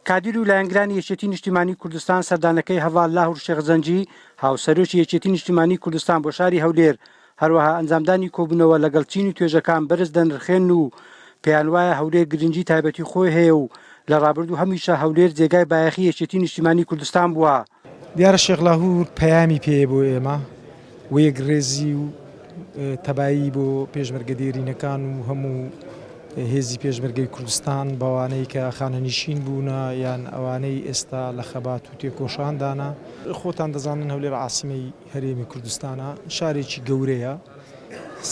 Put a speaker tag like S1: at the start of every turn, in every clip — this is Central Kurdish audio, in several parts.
S1: کادیر و لایەنگرانی یەکێتی نیشتیمانی کوردستان سەردانەکەی هەڤال لاهور شێخزەنجی هاوسەرۆکی یەکێتی نیشتیمانی کوردستان بۆ شاری هەولێر هەروەها ئەنجامدانی کۆبوونەوە لەگەڵ چین و توێژەکان بەرز دەنرخێن و پێیان وایە هەولێر گرنگی تایبەتی خۆی هەیە و لە ڕابردوو هەمیشە هەولێر جێگای بایەخی یەکێتی نیشتیمانی کوردستان بووە.
S2: دیارە شێخ لاهور پەیامی پێیە بۆ ئێمە وەیەکڕێزی و تەبایی بۆ پێشمەرگە دێرینەکان و هەموو هێزی پێشمەرگەی کوردستان بەوانەی کە خانەنشین بوونە یان ئەوانەی ئێستا لە خەبات و تێکۆشاندانە. خۆتان دەزانن هەولێر عاسیمەی هەرێمی کوردستانە، شارێکی گەورەیە،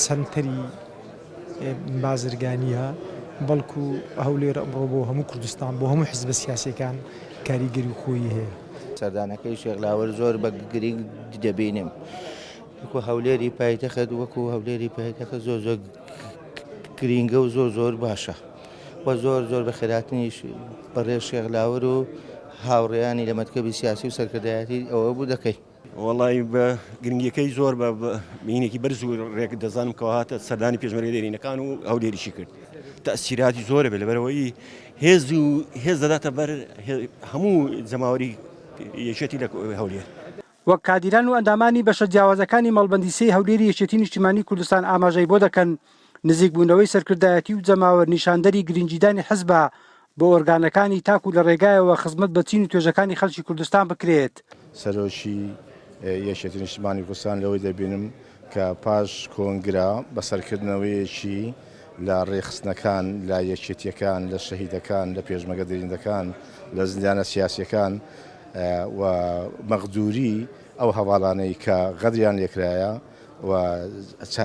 S2: سەنتەری بازرگانیە، بەڵکو هەولێر ئەمڕۆ بۆ هەموو کوردستان بۆ هەموو حیزبە سیاسیەکان کاریگەری خۆی هەیە.
S3: سەردانەکەی شێخ لاوەر زۆر بە گرنگ دەبینم، وەکو هەولێری پایتەخت وەکو هەولێری پایتەخت زۆر گرنگە و زۆر باشە و زۆر بە خێراتنیش بەڕێز شێخ لاوەر و هاوڕێیانی لە مەتکەبی سیاسی و سەرکردایەتی ئەوە بوو دەکەی.
S4: وەڵی بە گرنگیەکەی زۆر بە بینێکی بەرز و ڕێک دەزانم کەەوە هاتە سەردانی پێشمەرگە دێرینەکان و هەولێریشی کرد. تەسیراتی زۆرە بێت لەبەرەوەی هێز دەداتە بەر هەموو جەماوەری یەکێتی لە هەولێر.
S1: وەک کادیران و ئەندامانی بەشە جیاوازەکانی مەڵبەندیسەی هەولێری یەکێتی نیشتیمانی کوردستان ئاماژەی بۆ دەکەن نزیکبوونەوەی سەرکردایەتی و جەماوەر نیشاندەری گرنگجیدانی حیزبە بۆ ئۆرگانەکانی تاک و لە ڕێگایەوە خزمەت بە چین و توێژەکانی خەڵکی کوردستان بکرێت.
S5: سەرۆکی یەکێتی نیشتیمانی کوردستان لەوەی دەبینم کە پاش کۆنگرا بەسەرکردنەوەیەکی لە ڕێخستنەکان لە یەکێتیەکان لە شەهیدەکان لە پێشمەرگە دێرینەکان لە زیندانە سیاسیەکان و مەغدووری ئەو هەواڵانەی کە غەدریان لێکرایە و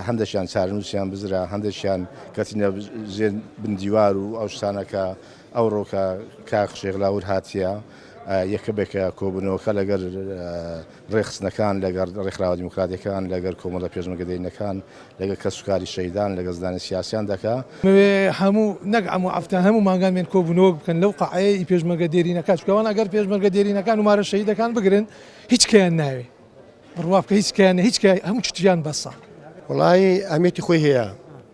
S5: هەندێکیان چارەنووسیان بزرا، هەندێکیان کەتینە ژێر بندیوار و ئەو شتانەکە ئەوڕۆکە کاک شێخ لاوەر هاتیە یەکەبێکە کۆبوونەوەکە لەگەر ڕێخستنەکان لەگەر ڕێکخراوە دیموکراتیەکان لەگەر کۆمەڵە پێشمەرگە دێرینەکان لەگەر کەسوکاری شەیدان لەگەر زدانی سیاسیان دەکا.
S2: هەموو نەک هەموو ئەفتان هەموو ماگانمێن کۆبوونەوە بکەن لەو قەعەیە پێشمەرگە دێرینەکە، چکەوان ئەگەر پێشمەرگە دێرینەکان ومارە شەهیدەکان بگرن هیچ کەیان ناوێ بڕوا بکە هیچ کەیان هیچ هەموو شتیان بەسە.
S6: وڵی ئەمێتی خۆی هەیە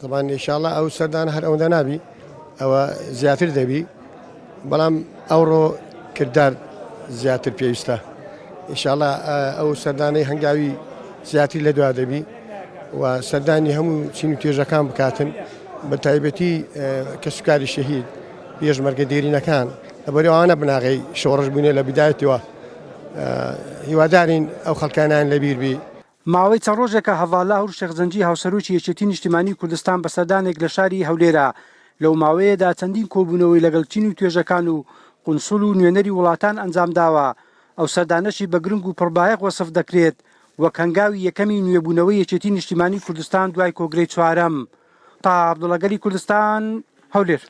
S6: طبعاً ئینشاءالله ئەو سەردان هەر ئەوەندە نابی ئەوە زیاتر دەبی، بەڵام ئەوڕۆ کردار زیاتر پێویستە. ئینشاءالله ئەو سەردانەی هەنگاوی زیاتر لە دوا دەبی و سەردانی هەموو چین و توێژەکان بکاتن، بە تایبەتی کەسوکاری شەهید پێشمەرگە دێرینەکان لەبەرەوەوانە بناغی شۆڕش بوونێ لە بیدایەتەوە هیوادارین ئەو خەڵکانیان لەبیر بی.
S1: ماوەی چەند ڕۆژێکە هەڤال لاهور شێخزەنجی هاوسەرۆکی یەکێتی نیشتیمانی کوردستان بە سەردانێک لە شاری هەولێرە لەو ماوەیەدا چەندین کۆبوونەوەی لەگەڵ چین و توێژەکان و قونسوڵ و نوێنەری وڵاتان ئەنجام داوە. ئەو سەردانەشی بەگرنگ و پڕبایەق وەسف دەکرێت وەک هەنگاوی یەکەمی نوێبوونەوەی یەکێتی نیشتیمانی کوردستان دوای کۆگرەی چوارەم. تا عەبدوڵەگەلی کوردستان، هەولێر.